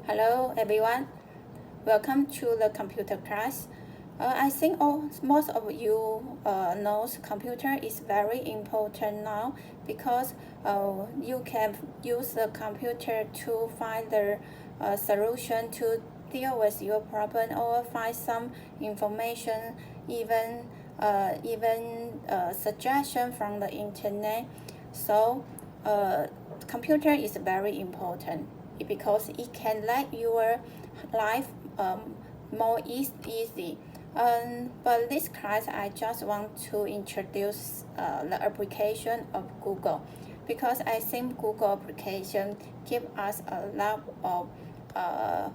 Hello everyone, welcome to the computer class. I think most of you knows computer is very important now because you can use the computer to find the solution to deal with your problem or find some information, even suggestion from the internet. So computer is very important because it can make your life more easy. But this class, I just want to introduce the application of Google because I think Google application give us a lot of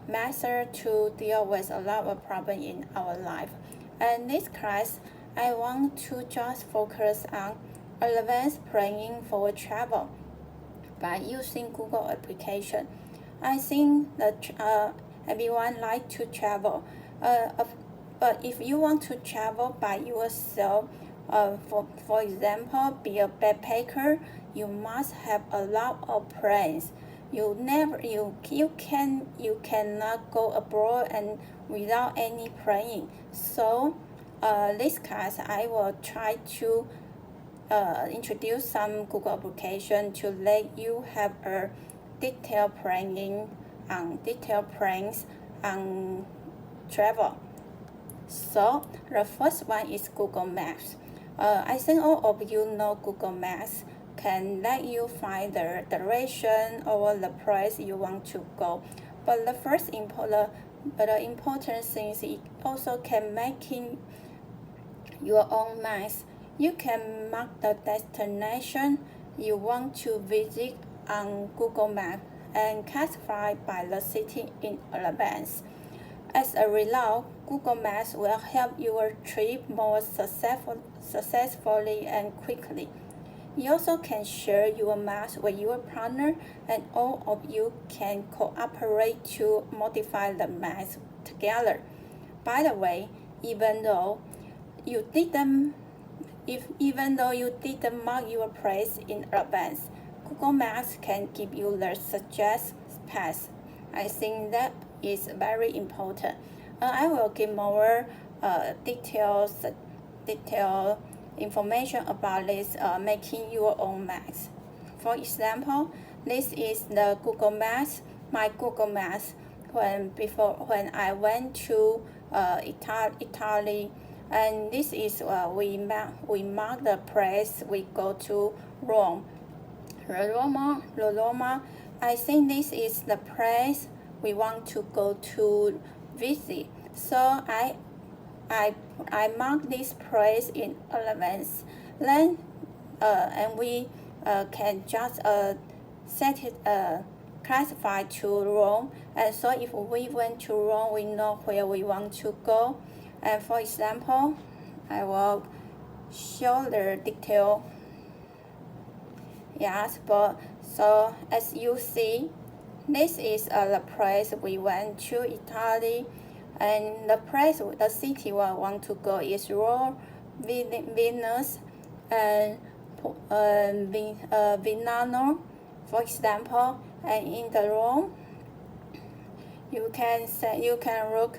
method to deal with a lot of problem in our life. And this class, I want to just focus on advanced planning for travel by using Google application. I think that everyone like to travel, but if you want to travel by yourself, for example, be a backpacker, you must have a lot of plans. You cannot go abroad and without any planning. So this class I will try to introduce some Google application to let you have a detailed plans on travel. So the first one is Google Maps. I think all of you know Google Maps can let you find the direction or the place you want to go. But the important thing is it also can making your own maps. You can mark the destination you want to visit on Google Maps and classify by the city in advance. As a result, Google Maps will help your trip more successfully and quickly. You also can share your maps with your partner, and all of you can cooperate to modify the maps together. By the way, even though you didn't mark your place in advance, Google Maps can give you the suggested path. I think that is very important. I will give more detailed information about this making your own maps. For example, this is the Google Maps, my Google Maps when I went to Italy. And this is we mark the place we go to Rome. Roma. I think this is the place we want to go to visit. So I mark this place in advance. Then and we can just set it classify to Rome. And so if we went to Rome, we know where we want to go. And for example, I will show the detail. Yes, but so as you see, this is the place we went to Italy, and the city we want to go is Rome, Venice, and Milano, for example. And in the Rome, you can look.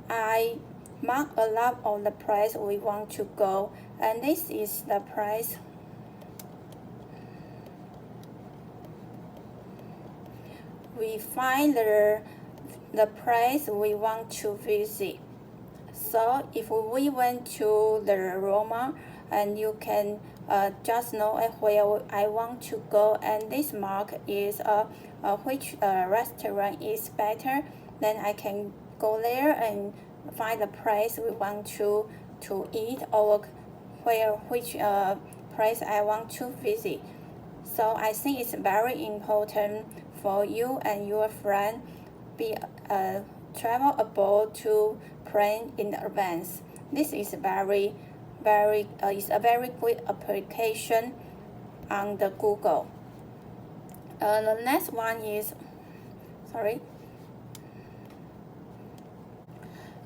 I mark a lot of the place we want to go, and this is the place. We find the place we want to visit. So if we went to the Roma, and you can just know where I want to go, and this mark is which restaurant is better, then I can go there and find the place we want to eat, or which place I want to visit. So I think it's very important for you and your friend be travel abroad to plan in advance. This is is a very good application on the Google. The next one is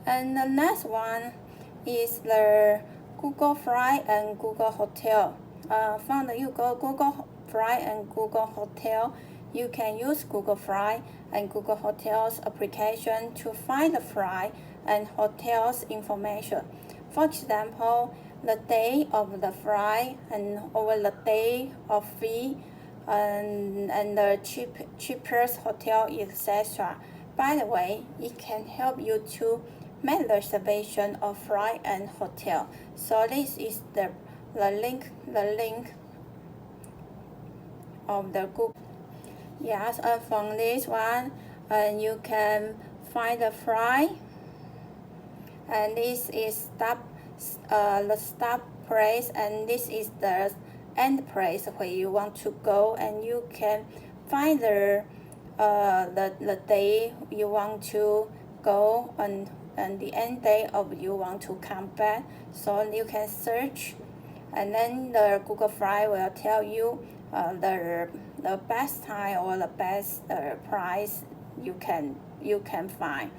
And the next one is the Google Flight and Google Hotel. From the Google Flight and Google Hotel, you can use Google Flight and Google Hotels application to find the flight and hotels information. For example, the day of the flight and over the day of fee and the cheapest hotel, etc. By the way, it can help you to make the reservation of flight and hotel. So this is the link of the Google. Yes, and from this one, you can find the flight, and this is the stop place, and this is the end place where you want to go, and you can find the day you want to go and the end day of you want to come back. So you can search, and then the Google Flight will tell you the best time or the best price you can find.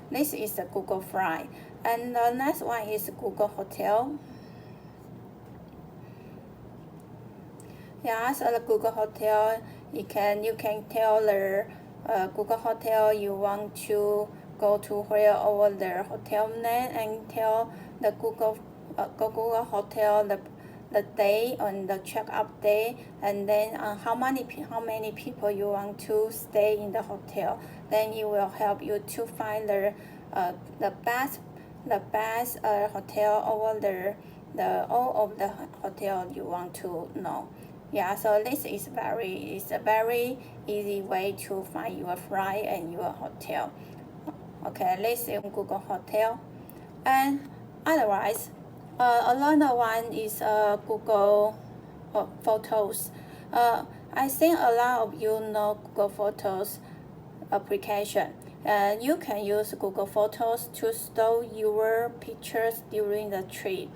This is the Google Flight, and the next one is Google Hotel. Yeah, so the Google Hotel, you can tell the Google Hotel you want to go to where over the hotel name, and tell the Google Hotel the day and the check-out day, and then how many people you want to stay in the hotel. Then it will help you to find the best hotel over the all of the hotel you want to know. Yeah, so this is a very easy way to find your flight and your hotel. Okay, let's see Google Hotel. And otherwise, another one is Google Photos. I think a lot of you know Google Photos application. You can use Google Photos to store your pictures during the trip.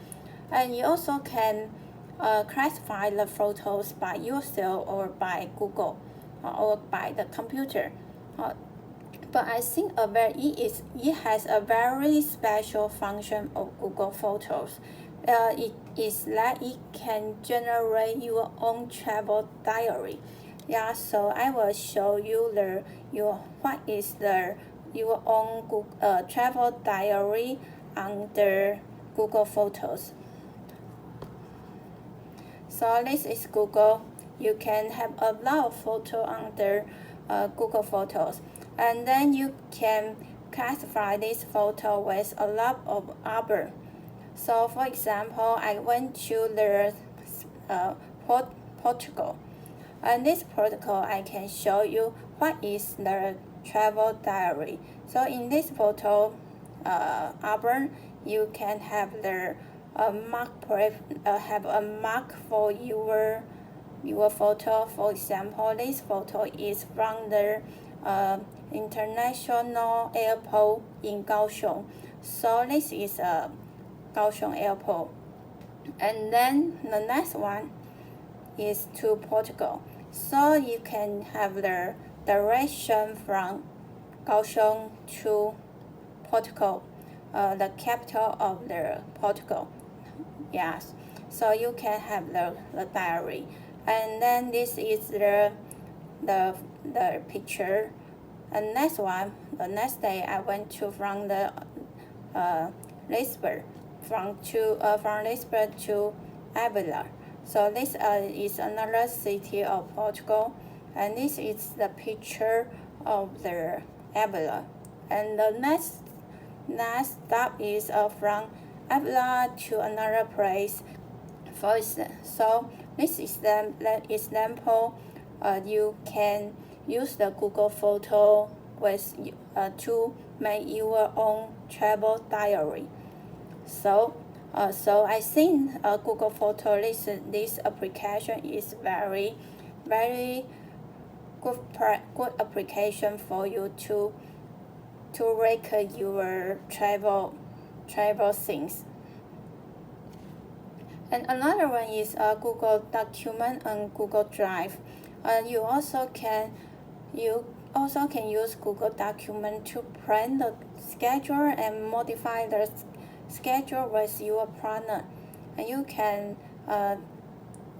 And you also can classify the photos by yourself or by Google or by the computer. But I think it has a very special function of Google Photos. It is that it can generate your own travel diary. Yeah, so I will show you your own travel diary under Google Photos. So this is Google. You can have a lot of photos under Google Photos, and then you can classify this photo with a lot of other. So for example, I went to the Portugal, and this Portugal I can show you what is the travel diary. So in this photo album, you can have the have a mark for your photo. For example, this photo is from the international airport in Kaohsiung. So this is a Kaohsiung airport. And then the next one is to Portugal. So you can have the direction from Kaohsiung to Portugal, the capital of the Portugal. Yes, so you can have the diary. And then this is the picture. And next one, the next day I went to from the Lisbon, from Lisbon to Avila. So this is another city of Portugal, and this is the picture of the Avila. And the next stop is from Avila to another place. So this is the example. You can use the Google Photo with to make your own travel diary. So I think Google Photo this application is very good application for you to record your travel things. And another one is Google Document and Google Drive. You also can use Google Document to plan the schedule and modify the schedule with your planner. And you can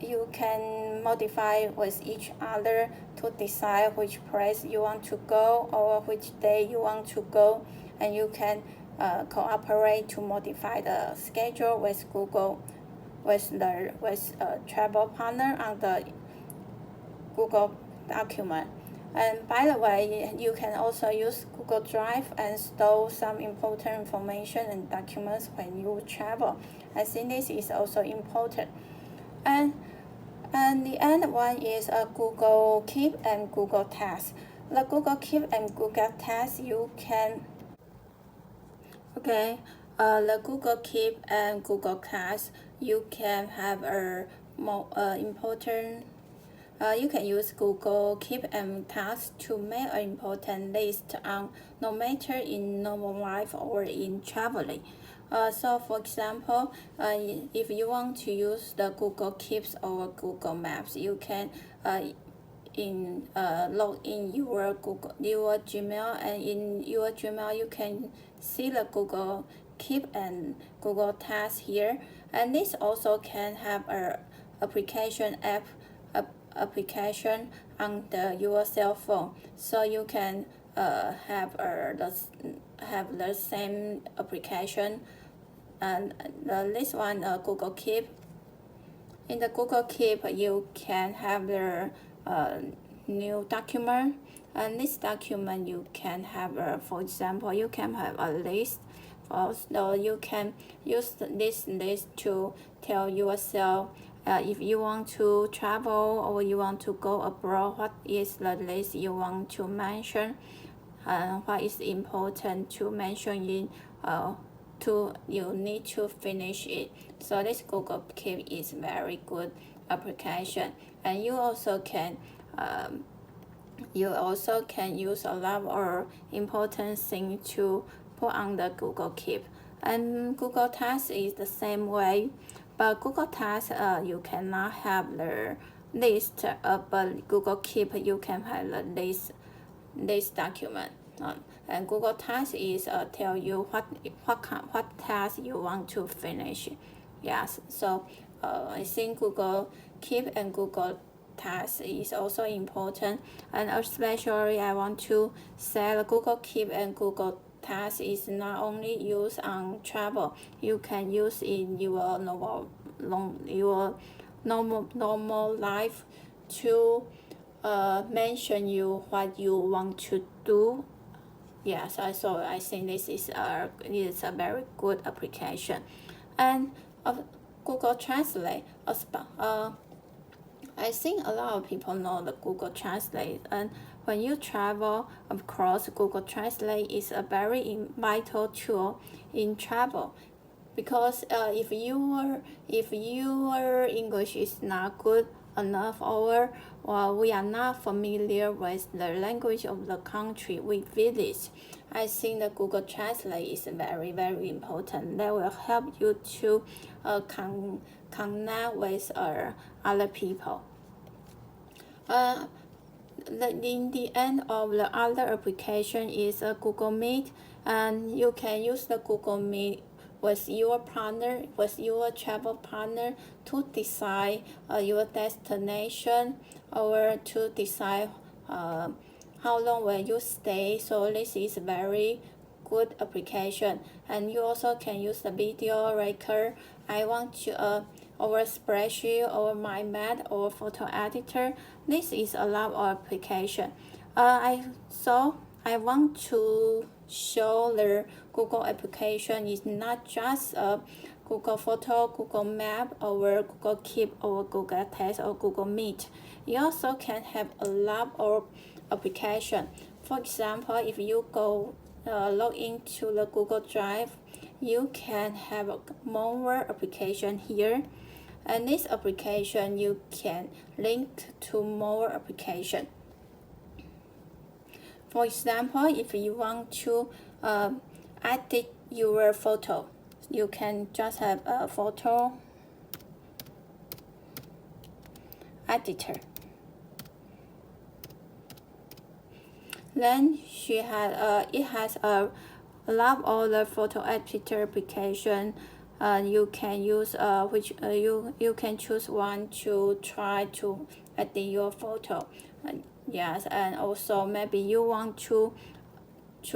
you can modify with each other to decide which place you want to go or which day you want to go, and you can cooperate to modify the schedule with Google, with a travel partner on the Google document. And by the way, you can also use Google Drive and store some important information and documents when you travel. I think this is also important. And the end one is a Google Keep and Google Tasks. The Google Keep and Google Tasks you can the Google Keep and Google Tasks you can have a more important. You can use Google Keep and Tasks to make an important list on no matter in normal life or in traveling. So for example, if you want to use the Google Keeps or Google Maps, you can log in your Gmail, and in your Gmail you can see the Google Keep and Google Tasks here. And this also can have a application on your cell phone, so you can have the same application. And this one, Google Keep. In the Google Keep, you can have the new document, and this document you can have for example, you can have a list. So you can use this list to tell yourself if you want to travel or you want to go abroad, what is the list you want to mention, what is important to mention in you need to finish it. So this Google Keep is very good application, and you also can use a lot of important things to put on the Google Keep. And Google Tasks is the same way, but Google Tasks you cannot have the list, but Google Keep you can have the list document. And Google Tasks is tell you what task you want to finish. Yes, so I think Google Keep and Google Tasks is also important, and especially I want to say the Google Keep and Google Tasks is not only used on travel. You can use in your normal life to mention you what you want to do. Yes, so I think this is a very good application. And Google Translate, I think a lot of people know the Google Translate, and when you travel, of course, Google Translate is a very vital tool in travel, because if your English is not good enough, or we are not familiar with the language of the country we visit, I think the Google Translate is very, very important. That will help you to connect with other people. In the end of the other application is a Google Meet, and you can use the Google Meet with your partner, with your travel partner, to decide your destination, or to decide how long will you stay. So this is very good application. And you also can use the video record. I want to over spreadsheet, or my Mac, or photo editor. This is a lot of application. I want to show the Google application is not just a Google Photo, Google Map, or Google Keep, or Google Tasks, or Google Meet. You also can have a lot of application. For example, if you go log into the Google Drive, you can have more application here. And this application you can link to more application. For example, if you want to edit your photo, you can just have a photo editor. Then it has a lot of other photo editor application, you can use you can choose one to try to edit your photo. Yes, and also maybe you want to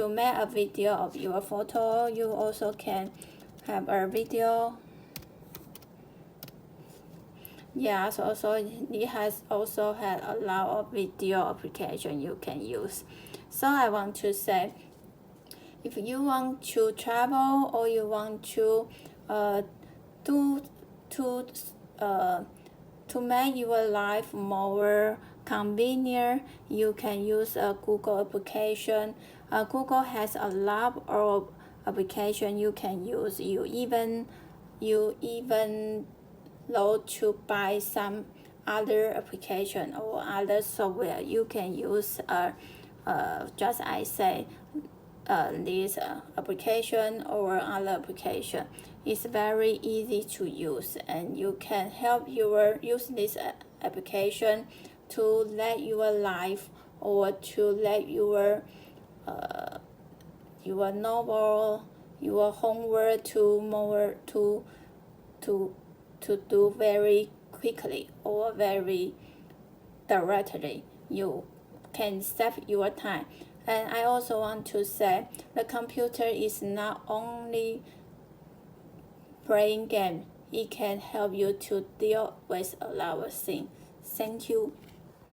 make a video of your photo. You also can have a video. Yes, also it has also had a lot of video application you can use. So I want to say, if you want to travel or you want to do to to make your life more convenient, you can use a Google application. Google has a lot of application you can use. You even load to buy some other application or other software you can use. Just I say, this application or other application is very easy to use, and you can help use this application to let your life or to let your novel, your homework to do very quickly or very directly. You can save your time. And I also want to say, the computer is not only playing game, it can help you to deal with a lot of things. Thank you.